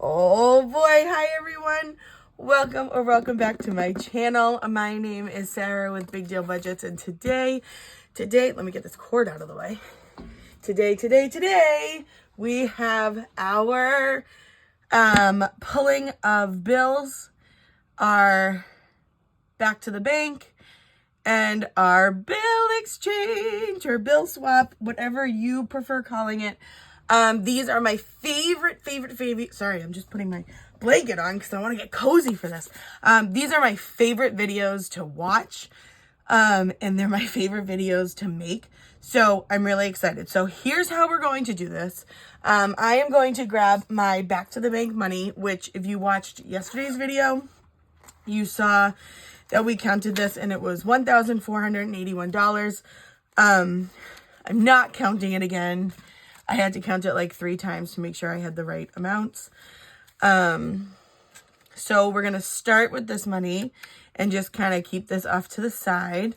Oh boy, hi everyone. Welcome back to my channel. My name is Sarah with Big Deal Budgets, and today, let me get this cord out of the way. Today, we have our pulling of bills, our back to the bank, and our bill exchange or bill swap, whatever you prefer calling it. These are my favorite. Sorry, I'm just putting my blanket on because I want to get cozy for this. These are my favorite videos to watch. And they're my favorite videos to make. So I'm really excited. So here's how we're going to do this. I am going to grab my back to the bank money, which if you watched yesterday's video, you saw that we counted this and it was $1,481. I'm not counting it again. I had to count it like 3 times to make sure I had the right amounts. So we're going to start with this money and just kind of keep this off to the side.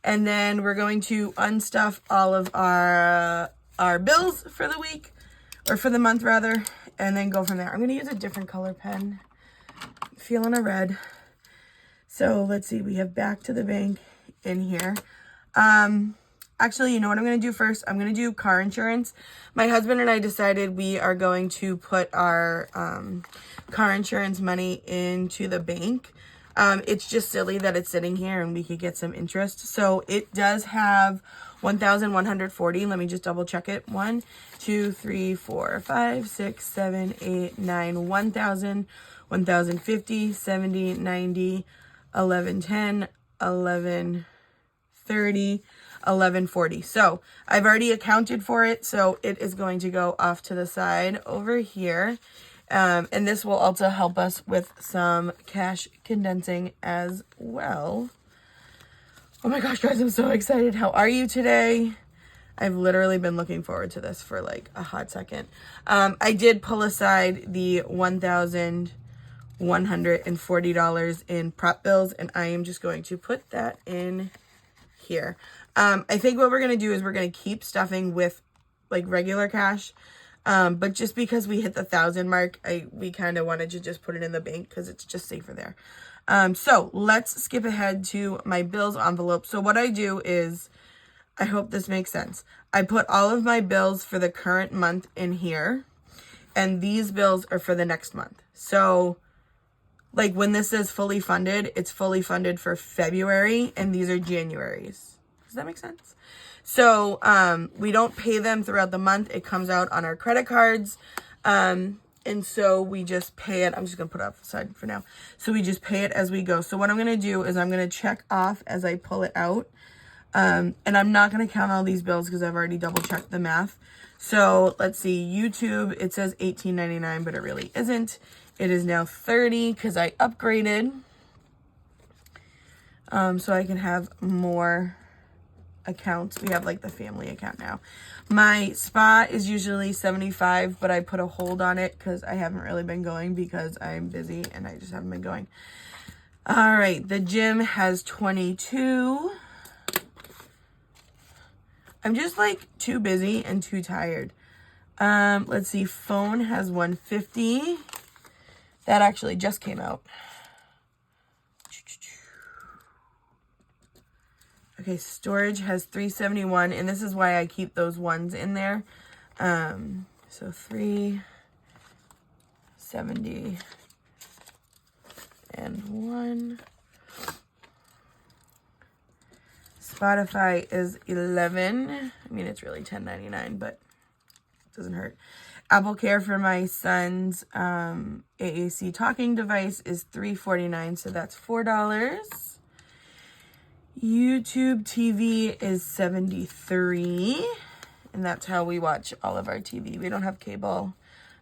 And then we're going to unstuff all of our bills for the week, or for the month rather, and then go from there. I'm going to use a different color pen. I'm feeling a red. So let's see, we have back to the bank in here. Actually, you know what I'm going to do first? I'm going to do car insurance. My husband and I decided we are going to put our car insurance money into the bank. It's just silly that it's sitting here and we could get some interest. So it does have 1,140. Let me just double check it. 1, 2, 3, 4, 5, 6, 7, 8, 9, 1,000, 1,050, 70, 90, 1110, 1130, 1140. So I've already accounted for it, so it is going to go off to the side over here. And this will also help us with some cash condensing as well. Oh my gosh, guys, I'm so excited. How are you today? I've literally been looking forward to this for like a hot second. I did pull aside the $1,140 in prop bills, and I am just going to put that in here. I think what we're going to do is we're going to keep stuffing with like regular cash. But just because we hit the 1,000 mark, we kind of wanted to just put it in the bank because it's just safer there. So let's skip ahead to my bills envelope. So what I do is, I hope this makes sense. I put all of my bills for the current month in here, and these bills are for the next month. So like when this is fully funded, it's fully funded for February, and these are January's. Does that make sense? So we don't pay them throughout the month. It comes out on our credit cards. And so we just pay it. I'm just going to put it off the side for now. So we just pay it as we go. So what I'm going to do is I'm going to check off as I pull it out. And I'm not going to count all these bills because I've already double checked the math. So let's see. YouTube, it says $18.99, but it really isn't. It is now $30 because I upgraded. So I can have more accounts. We have like the family account now. My spa is usually $75, but I put a hold on it because I haven't really been going because I'm busy and I just haven't been going. All right, the gym has $22. I'm just like too busy and too tired. Let's see, phone has $150. That actually just came out. Okay, storage has $371, and this is why I keep those ones in there. So $370 and 1. Spotify is $11. I mean, it's really $10.99, but it doesn't hurt. Apple Care for my son's AAC talking device is $349, so that's $4. YouTube TV is $73, and that's how we watch all of our TV. We don't have cable.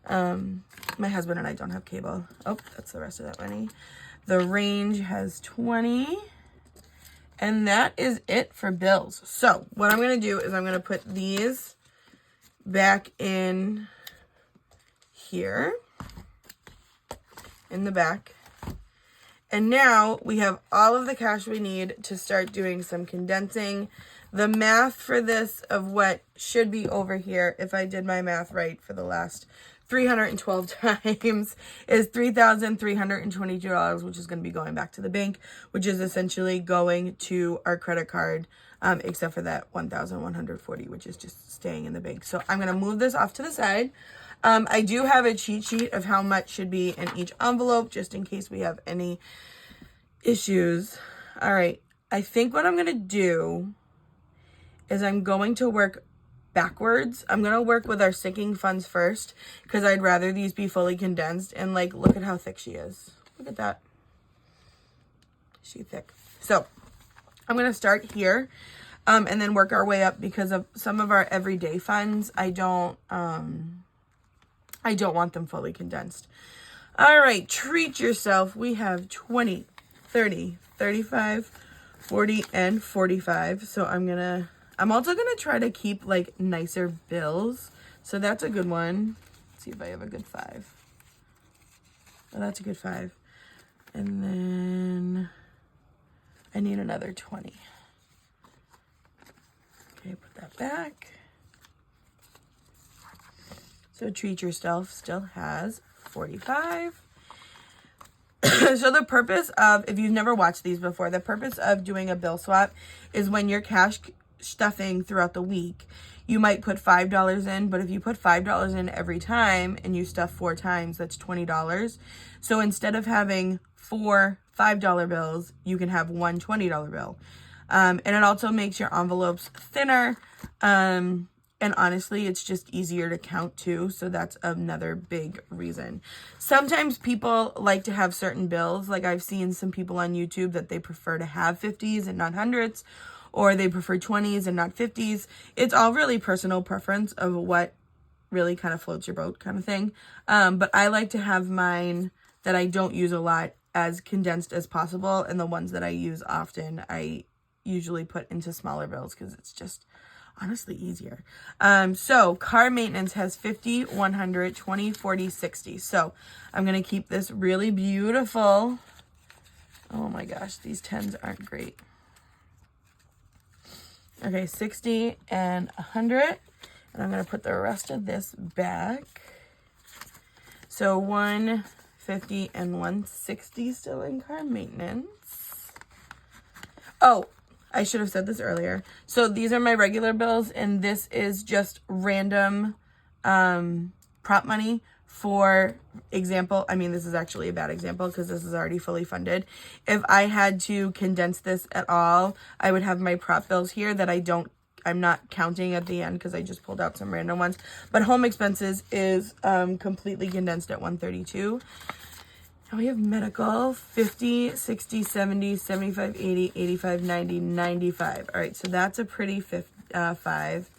My husband and I don't have cable. Oh, that's the rest of that money. The Range has $20, and that is it for bills. So what I'm going to do is I'm going to put these back in here in the back. And now we have all of the cash we need to start doing some condensing. The math for this of what should be over here, if I did my math right for the last 312 times is $3,322, which is going to be going back to the bank, which is essentially going to our credit card, except for that 1,140, which is just staying in the bank. So I'm going to move this off to the side. I do have a cheat sheet of how much should be in each envelope, just in case we have any issues. All right. I think what I'm going to do is I'm going to work backwards. I'm going to work with our sinking funds first, because I'd rather these be fully condensed. And like, look at how thick she is. Look at that. She's thick. So I'm going to start here, and then work our way up, because of some of our everyday funds, I don't want them fully condensed. All right, treat yourself. We have 20, 30, 35, 40, and 45. So I'm also gonna try to keep like nicer bills. So that's a good one. Let's see if I have a good 5. Oh, that's a good 5. And then I need another 20. Okay, put that back. So treat yourself still has 45. So the purpose of, if you've never watched these before, the purpose of doing a bill swap is when you're cash stuffing throughout the week, you might put $5 in, but if you put $5 in every time and you stuff 4 times, that's $20. So instead of having 4 $5 bills, you can have one $20 bill. And it also makes your envelopes thinner. And honestly, it's just easier to count too. So that's another big reason. Sometimes people like to have certain bills. Like I've seen some people on YouTube that they prefer to have 50s and not hundreds, or they prefer 20s and not 50s. It's all really personal preference of what really kind of floats your boat kind of thing. But I like to have mine that I don't use a lot as condensed as possible. And the ones that I use often, I usually put into smaller bills, because it's just honestly easier. So car maintenance has 50, 100, 20, 40, 60. So I'm going to keep this really beautiful. Oh my gosh, these 10s aren't great. Okay, 60 and 100. And I'm going to put the rest of this back. So 150 and 160 still in car maintenance. Oh, I should have said this earlier. So these are my regular bills, and this is just random prop money. For example, I mean, this is actually a bad example because this is already fully funded. If I had to condense this at all, I would have my prop bills here that I'm not counting at the end because I just pulled out some random ones. But home expenses is completely condensed at 132. Now we have medical, 50, 60, 70, 75, 80, 85, 90, 95. All right, so that's a pretty 5,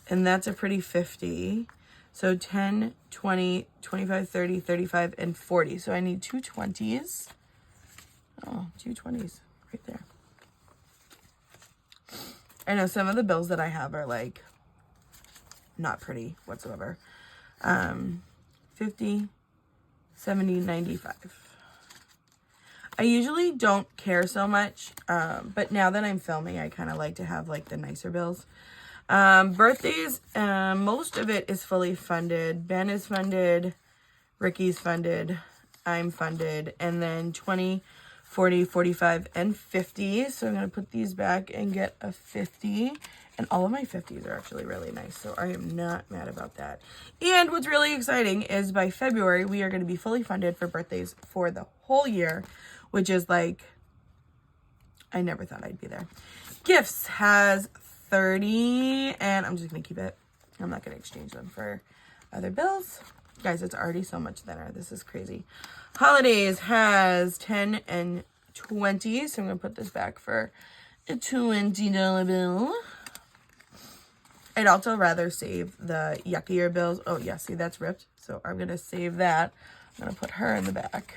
and that's a pretty 50. So 10, 20, 25, 30, 35, and 40. So I need 2 20s. Oh, 2 20s right there. I know some of the bills that I have are like not pretty whatsoever. 50, 70, 95. I usually don't care so much, but now that I'm filming, I kind of like to have like the nicer bills. Birthdays, most of it is fully funded. Ben is funded, Ricky's funded, I'm funded, and then 20, 40, 45, and 50. So I'm going to put these back and get a 50. And all of my 50s are actually really nice, so I am not mad about that. And what's really exciting is by February, we are going to be fully funded for birthdays for the whole year, which is like, I never thought I'd be there. Gifts has 30, and I'm just going to keep it. I'm not going to exchange them for other bills. Guys, it's already so much thinner. This is crazy. Holidays has 10 and 20, so I'm going to put this back for a $20 bill. I'd also rather save the yuckier bills. Oh, yeah, see, that's ripped. So I'm going to save that. I'm going to put her in the back.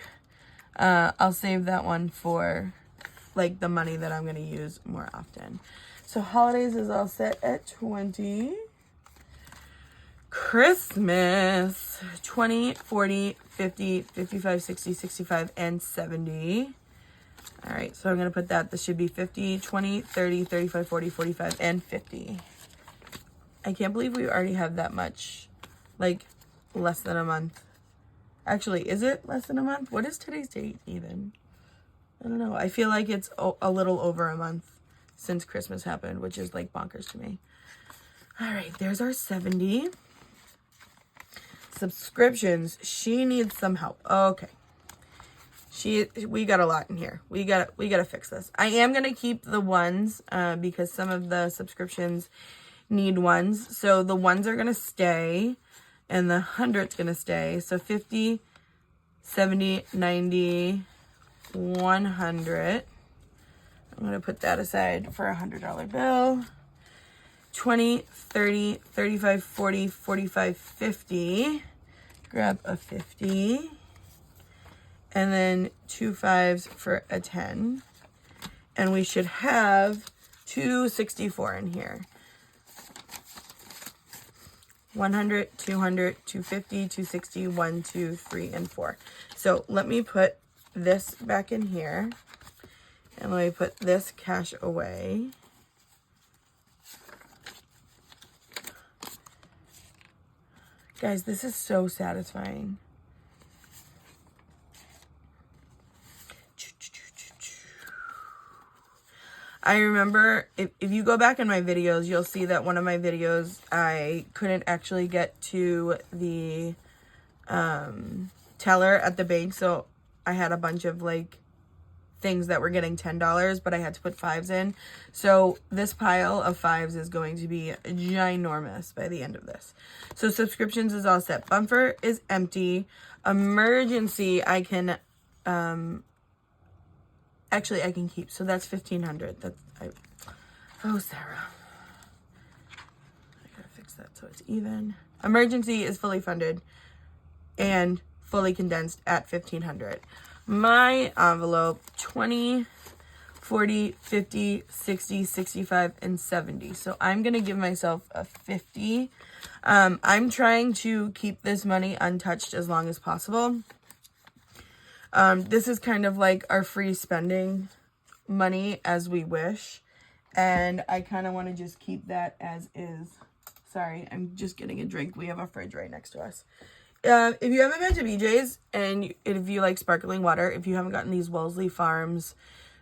I'll save that one for, like, the money that I'm going to use more often. So holidays is all set at 20. Christmas, 20, 40, 50, 55, 60, 65, and 70. All right, so I'm going to put that. This should be 50, 20, 30, 35, 40, 45, and 50. I can't believe we already have that much. Like, less than a month. Actually, is it less than a month? What is today's date even? I don't know. I feel like it's a little over a month since Christmas happened, which is like bonkers to me. All right, there's our 70. Subscriptions. She needs some help. Okay. We got a lot in here. We gotta fix this. I am gonna keep the ones because some of the subscriptions need ones. So the ones are gonna stay and the 100's gonna stay. So 50, 70, 90, 100. I'm gonna put that aside for a $100 bill. 20, 30, 35, 40, 45, 50. Grab a 50. And then 2 5s for a 10. And we should have 264 in here. 100, 200, 250, 260, 1, 2, 3, and 4. So let me put this back in here. And let me put this cash away. Guys, this is so satisfying. I remember, if you go back in my videos, you'll see that one of my videos, I couldn't actually get to the teller at the bank. So I had a bunch of like things that were getting $10, but I had to put 5s in. So this pile of 5s is going to be ginormous by the end of this. So subscriptions is all set. Bumper is empty. Emergency, I can, actually I can keep. So that's 1,500. Oh, Sarah. I gotta fix that so it's even. Emergency is fully funded and fully condensed at 1,500. My envelope, 20, 40, 50, 60, 65, and 70. So I'm going to give myself a 50. I'm trying to keep this money untouched as long as possible. This is kind of like our free spending money as we wish. And I kind of want to just keep that as is. Sorry, I'm just getting a drink. We have a fridge right next to us. If you haven't been to BJ's and if you like sparkling water, if you haven't gotten these Wellesley Farms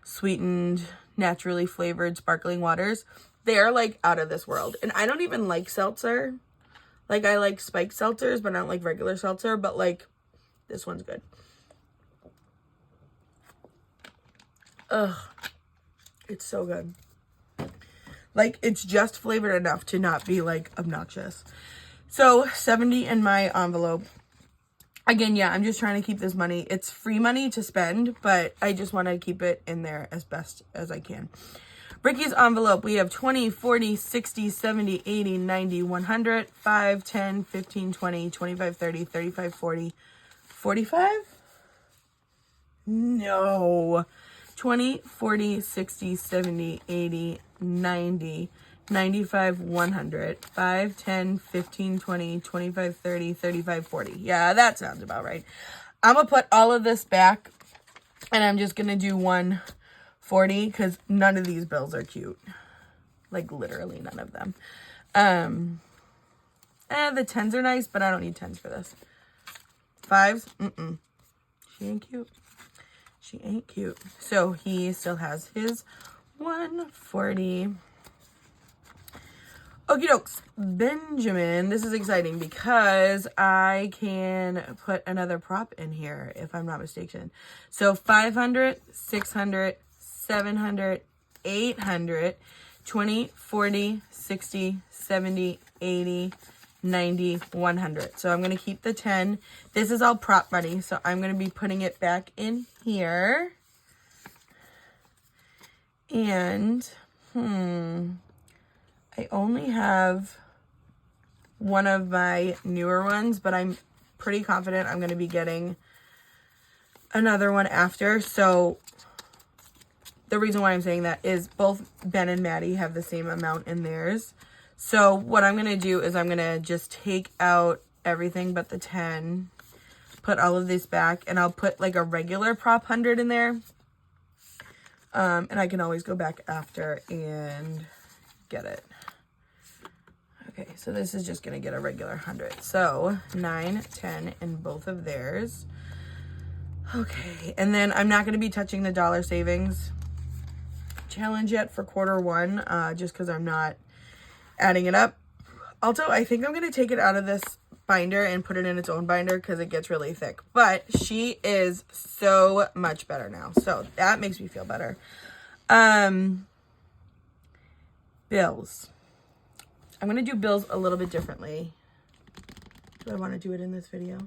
sweetened, naturally flavored sparkling waters, they are like out of this world. And I don't even like seltzer. Like I like spiked seltzers, but I don't like regular seltzer. But like this one's good. Ugh, it's so good. Like it's just flavored enough to not be like obnoxious. So 70 in my envelope. Again, yeah, I'm just trying to keep this money. It's free money to spend, but I just want to keep it in there as best as I can. Ricky's envelope, we have 20, 40, 60, 70, 80, 90, 100, 5, 10, 15, 20, 25, 30, 35, 40, 45? No. 20, 40, 60, 70, 80, 90, 95, 100, 5, 10, 15, 20, 25, 30, 35, 40. Yeah, that sounds about right. I'm going to put all of this back, and I'm just going to do 140 because none of these bills are cute. Like, literally none of them. The 10s are nice, but I don't need 10s for this. 5s? Mm-mm. She ain't cute. She ain't cute. So, he still has his 140. Okie dokes, Benjamin, this is exciting because I can put another prop in here if I'm not mistaken. So 500, 600, 700, 800, 20, 40, 60, 70, 80, 90, 100. So I'm going to keep the 10. This is all prop money, so I'm going to be putting it back in here. And, I only have one of my newer ones, but I'm pretty confident I'm going to be getting another one after. So the reason why I'm saying that is both Ben and Maddie have the same amount in theirs. So what I'm going to do is I'm going to just take out everything but the 10, put all of this back, and I'll put like a regular prop 100 in there. And I can always go back after and get it. Okay, so this is just gonna get a regular 100. So 9, 10 in both of theirs. Okay, and then I'm not gonna be touching the dollar savings challenge yet for quarter one, just because I'm not adding it up. Also, I think I'm gonna take it out of this binder and put it in its own binder because it gets really thick. But she is so much better now, so that makes me feel better. Bills. I'm gonna do bills a little bit differently. Do I want to do it in this video?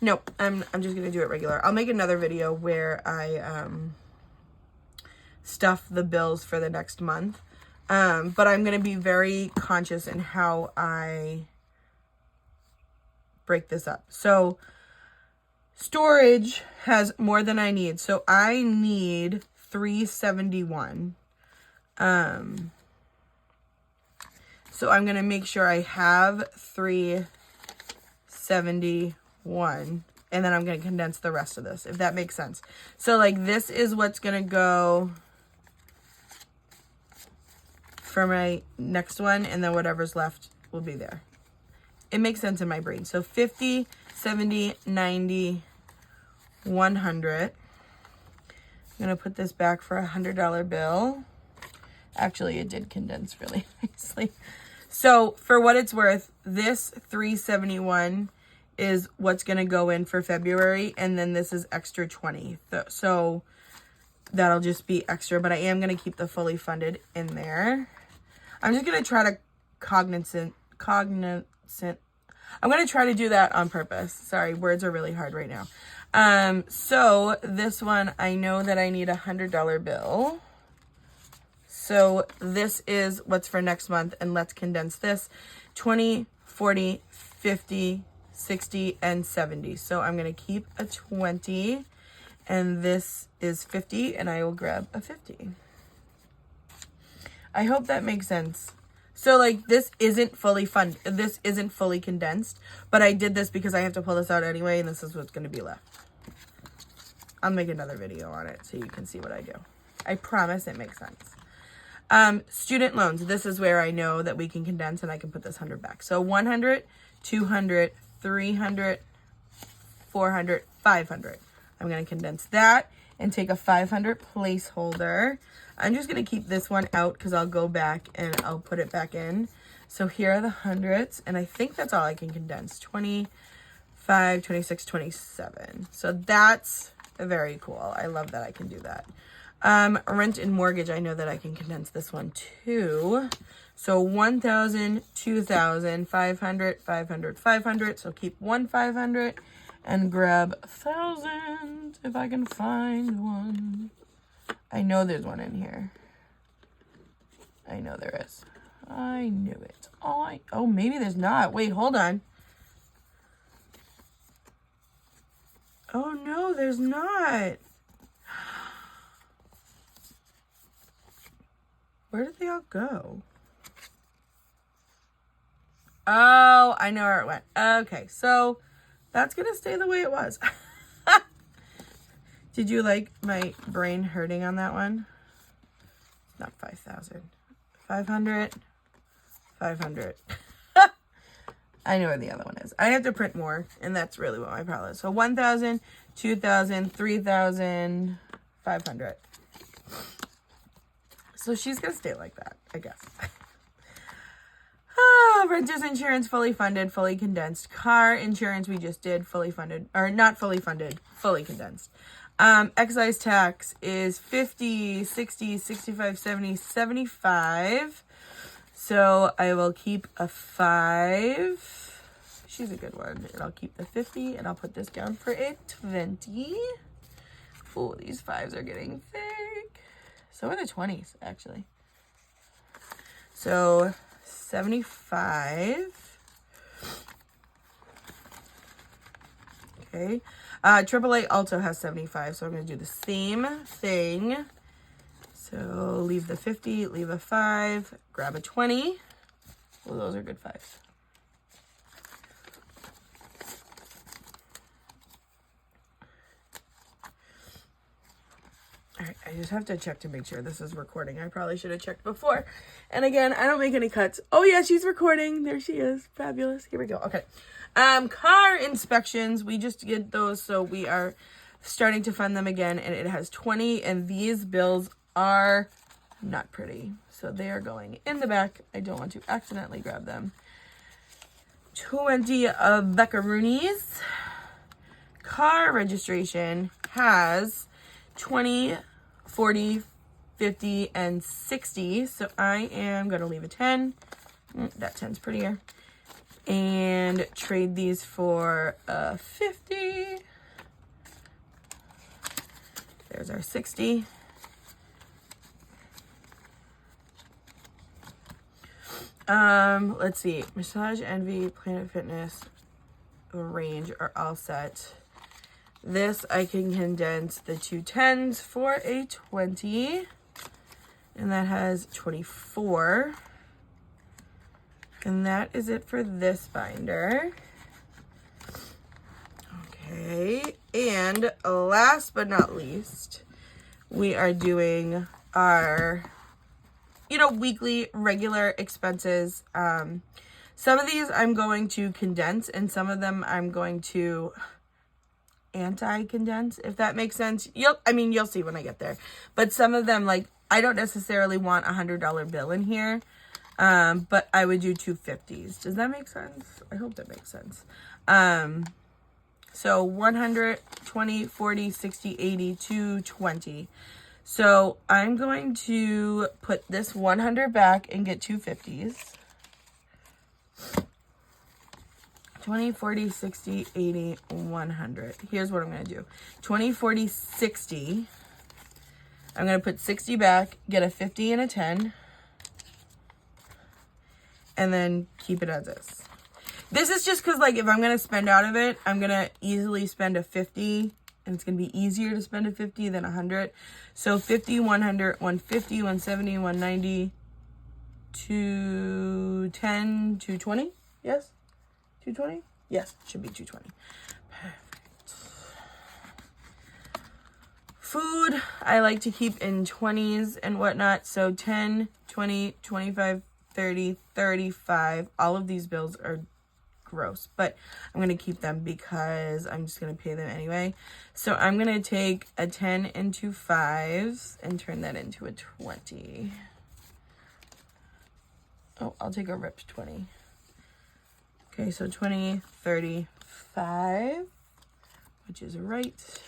Nope, I'm just gonna do it regular. I'll make another video where I stuff the bills for the next month. But I'm gonna be very conscious in how I break this up. So storage has more than I need. So I need $371. So I'm gonna make sure I have $371, and then I'm gonna condense the rest of this, if that makes sense. So like this is what's gonna go for my next one, and then whatever's left will be there. It makes sense in my brain. So 50, 70, 90, 100. I'm gonna put this back for a $100 bill. Actually, it did condense really nicely. So for what it's worth, this 371 is what's gonna go in for February, and then this is extra 20. So that'll just be extra, but I am gonna keep the fully funded in there. I'm just gonna try to cognizant. I'm gonna try to do that on purpose. Sorry, words are really hard right now. So this one, I know that I need a $100 bill. So this is what's for next month, and let's condense this. 20, 40, 50, 60, and 70. So I'm gonna keep a 20, and this is 50, and I will grab a 50. I hope that makes sense. So like this isn't fully this isn't fully condensed, but I did this because I have to pull this out anyway, and this is what's gonna be left. I'll make another video on it so you can see what I do. I promise it makes sense. Student loans. This is where I know that we can condense and I can put this 100 back. So 100, 200, 300, 400, 500. I'm gonna condense that and take a 500 placeholder. I'm just gonna keep this one out because I'll go back and I'll put it back in. So here are the hundreds, and I think that's all I can condense. 25, 26, 27. So that's very cool. I love that I can do that. Rent and mortgage, I know that I can condense this one too. So 1,000, 2,000, 500, 500, 500. So keep 500 and grab 1,000 if I can find one. I know there's one in here. I know there is. I knew it. Oh, maybe there's not. Wait, hold on. Oh no, there's not. Where did they all go? Oh, I know where it went. Okay, so that's gonna stay the way it was. Did you like my brain hurting on that one? Not 5,000. 500. 500. I know where the other one is. I have to print more, and that's really what my problem is. So 1,000, 2,000, 3,000, 500. So she's going to stay like that, I guess. Renter's insurance, fully funded, fully condensed. Car insurance, we just did, fully funded. Or not fully funded, fully condensed. Excise tax is 50, 60, 65, 70, 75. So I will keep a 5. She's a good one. And I'll keep the 50, and I'll put this down for a 20. Oh, these 5s are getting thick. So are the 20s, actually. So 75. Okay. AAA also has 75, so I'm going to do the same thing. So leave the 50, leave a 5, grab a 20. Well, those are good 5s. All right, I just have to check to make sure this is recording. I probably should have checked before. And again, I don't make any cuts. Oh yeah, she's recording. There she is. Fabulous. Here we go. Okay. Car inspections. We just did those, so we are starting to fund them again, and it has 20, and these bills are not pretty. So they are going in the back. I don't want to accidentally grab them. 20 buckaroonies. Car registration has 20, 40, 50, and 60. So I am going to leave a 10. That 10's prettier. And trade these for a 50. There's our 60. Let's see. Massage Envy, Planet Fitness, Range are all set. This, I can condense the two 10s for a 20. And that has 24. And that is it for this binder. Okay. And last but not least, we are doing our, weekly regular expenses. Some of these I'm going to condense, and some of them I'm going to anti-condense, if that makes sense. You'll see when I get there. But some of them, like, I don't necessarily want a $100 bill in here, but I would do 250s. Does that make sense? I hope that makes sense. So 100, 20, 40, 60, 80, 220. So I'm going to put this 100 back and get 250s. 20, 40, 60, 80, 100. Here's what I'm going to do. 20, 40, 60. I'm going to put 60 back, get a 50 and a 10. And then keep it as is. This is just because, like, if I'm going to spend out of it, I'm going to easily spend a 50. And it's going to be easier to spend a 50 than 100. So 50, 100, 150, 170, 190, 210, 220. Yes? 220? Yes, it should be 220. Perfect. Food, I like to keep in 20s and whatnot. So 10, 20, 25, 30, 35. All of these bills are gross, but I'm going to keep them because I'm just going to pay them anyway. So I'm going to take a 10 and 2 5s and turn that into a 20. Oh, I'll take a ripped 20. Okay, so 20, 35, which is right.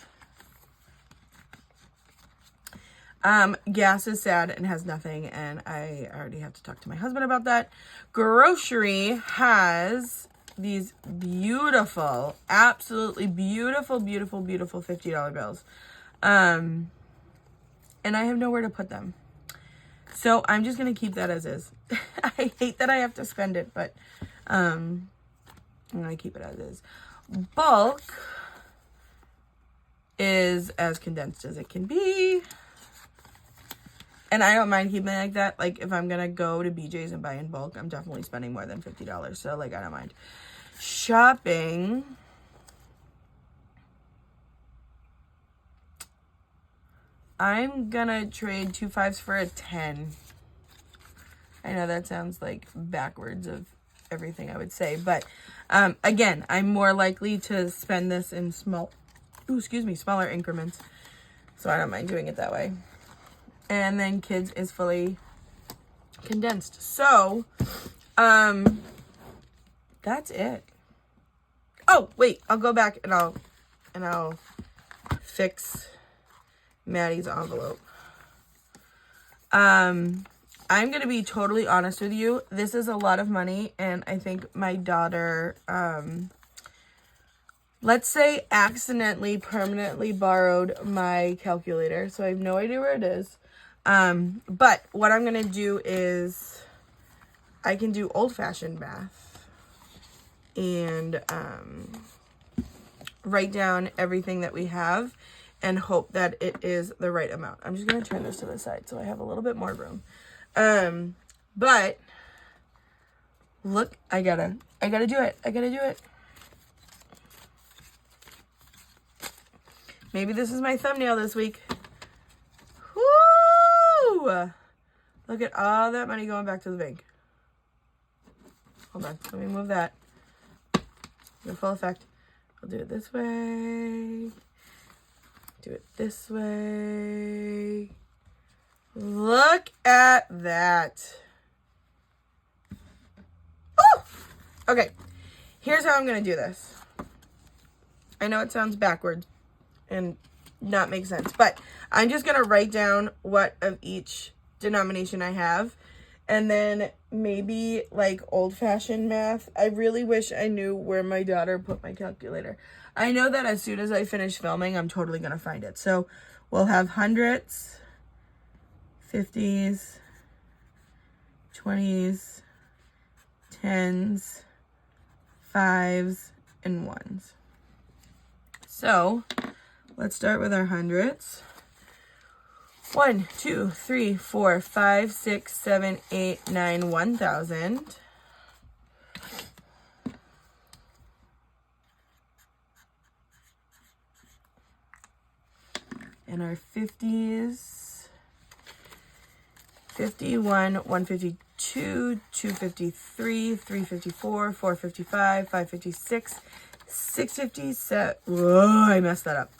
Gas is sad and has nothing, and I already have to talk to my husband about that. Grocery has these beautiful, absolutely beautiful, beautiful, beautiful $50 bills. And I have nowhere to put them. So I'm just going to keep that as is. I hate that I have to spend it, but I'm going to keep it as is. Bulk is as condensed as it can be. And I don't mind keeping it like that. Like, if I'm going to go to BJ's and buy in bulk, I'm definitely spending more than $50. So, like, I don't mind. Shopping. I'm going to trade 2 5s for a 10. I know that sounds like backwards of everything I would say. But, again, I'm more likely to spend this in smaller increments. So I don't mind doing it that way. And then kids is fully condensed. So, that's it. Oh, wait, I'll go back and I'll fix Maddie's envelope. I'm going to be totally honest with you. This is a lot of money, and I think my daughter, let's say accidentally, permanently borrowed my calculator. So I have no idea where it is. But what I'm going to do is I can do old-fashioned math and, write down everything that we have and hope that it is the right amount. I'm just going to turn this to the side so I have a little bit more room. But look, I gotta do it. I gotta do it. Maybe this is my thumbnail this week. Woo! Look at all that money going back to the bank. Hold on. Let me move that. The full effect. I'll do it this way. Do it this way. Look at that. Oh! Okay. Here's how I'm going to do this. I know it sounds backwards and not make sense, but I'm just going to write down what of each denomination I have, and then maybe like old-fashioned math. I really wish I knew where my daughter put my calculator. I know that as soon as I finish filming, I'm totally going to find it. So we'll have hundreds, 50s, 20s, 10s, 5s, and 1s. So let's start with our hundreds. 1, 2, 3, 4, 5, 6, 7, 8, 9, 1,000. And our 50s, 51, 152, 253, 354, 455, 556, 657. Whoa, I messed that up.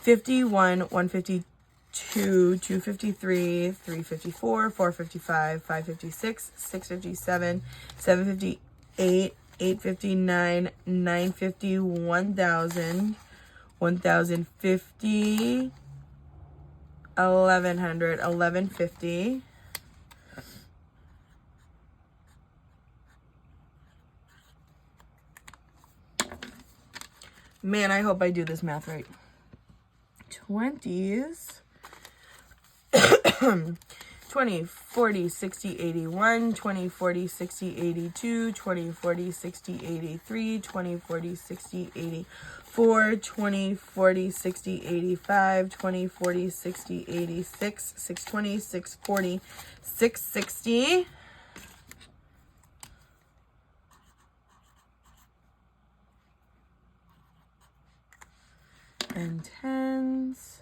51, 152. 253, 354, 455, 556, 657, 758, 859, 950, 1000, 1050, 1100, 1150. Man, I hope I do this math right. 20s. 20, 40, 60, 81, 20, 40, 60, 82, 20, 40, 60, 83, 20, 40, 60, 84, 20, 40, 60, 85, 20, 40, 60, 86, 620, 640, 660. And 10s.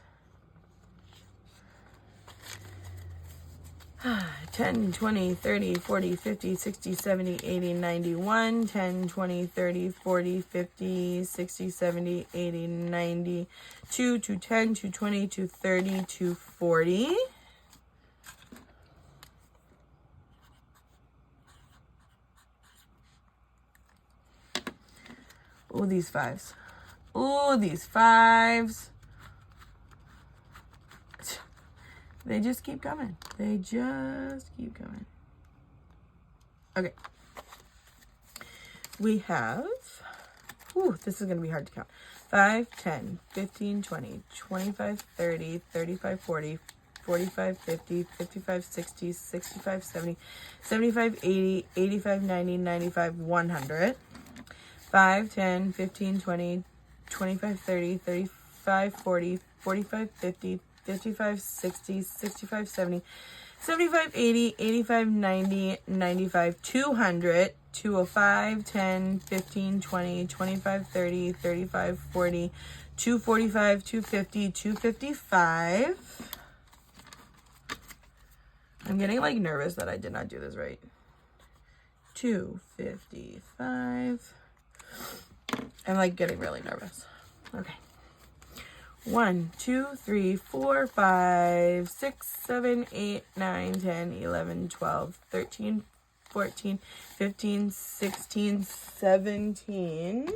10, 20, 30, 40, 50, 60, 70, 80, 91, 10, 20, 30, 40, 50, 60, 70, 80, 90, 2, 210, 220, 230, 240. Oh, these fives. Oh, these fives. They just keep coming. They just keep coming. Okay. We have, this is going to be hard to count. 5, 10, 15, 20, 25, 30, 35, 40, 45, 50, 55, 60, 65, 70, 75, 80, 85, 90, 95, 100. 5, 10, 15, 20, 25, 30, 35, 40, 45, 50, 55, 60, 65, 70, 75, 80, 85, 90, 95, 200, 205, 10, 15, 20, 25, 30, 35, 40, 245, 250, 255. I'm getting like nervous that I did not do this right. 255. I'm like getting really nervous. Okay. 1, 2, 3, 4, 5, 6, 7, 8, 9, 10, 11, 12, 13, 14, 15, 16, 17.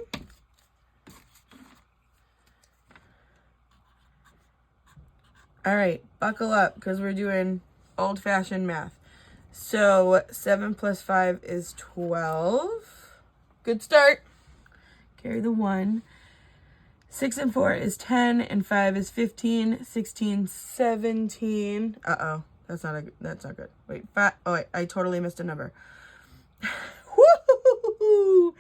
All right, buckle up because we're doing old-fashioned math. So 7 plus 5 is 12. Good start. Carry the 1. 6 and 4 is 10, and 5 is 15, 16, 17. Uh-oh, that's not good. Wait, 5, oh wait, I totally missed a number. Woo!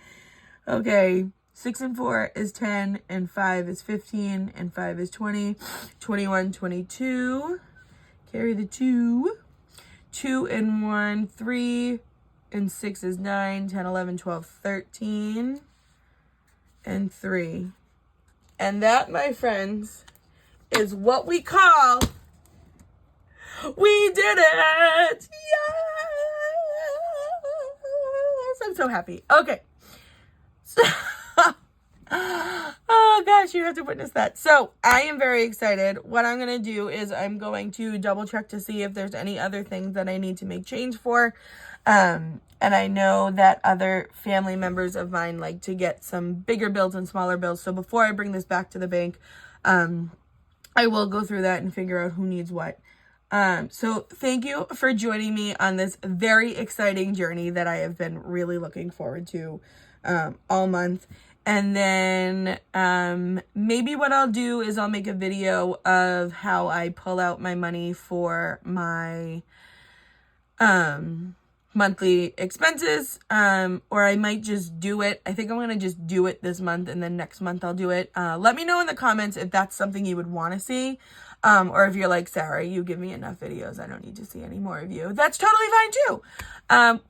Okay, 6 and 4 is 10, and 5 is 15, and 5 is 20, 21, 22. Carry the 2. 2 and 1, 3, and 6 is 9, 10, 11, 12, 13, and 3. And that, my friends, is what we call We did it! Yes! I'm so happy. Okay. So, oh gosh, you have to witness that. So I am very excited. What I'm going to do is I'm going to double check to see if there's any other things that I need to make change for. And I know that other family members of mine like to get some bigger bills and smaller bills. So before I bring this back to the bank, I will go through that and figure out who needs what. So thank you for joining me on this very exciting journey that I have been really looking forward to all month. And then maybe what I'll do is I'll make a video of how I pull out my money for my monthly expenses, or I might just do it. I think I'm going to just do it this month, and then next month I'll do it. Let me know in the comments if that's something you would want to see, or if you're like, Sarah, you give me enough videos, I don't need to see any more of you. That's totally fine too.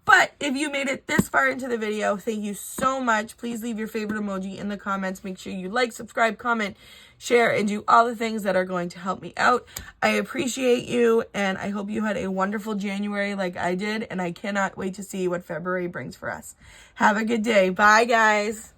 But if you made it this far into the video, thank you so much. Please leave your favorite emoji in the comments. Make sure you like, subscribe, comment, share, and do all the things that are going to help me out. I appreciate you, and I hope you had a wonderful January like I did, and I cannot wait to see what February brings for us. Have a good day. Bye, guys.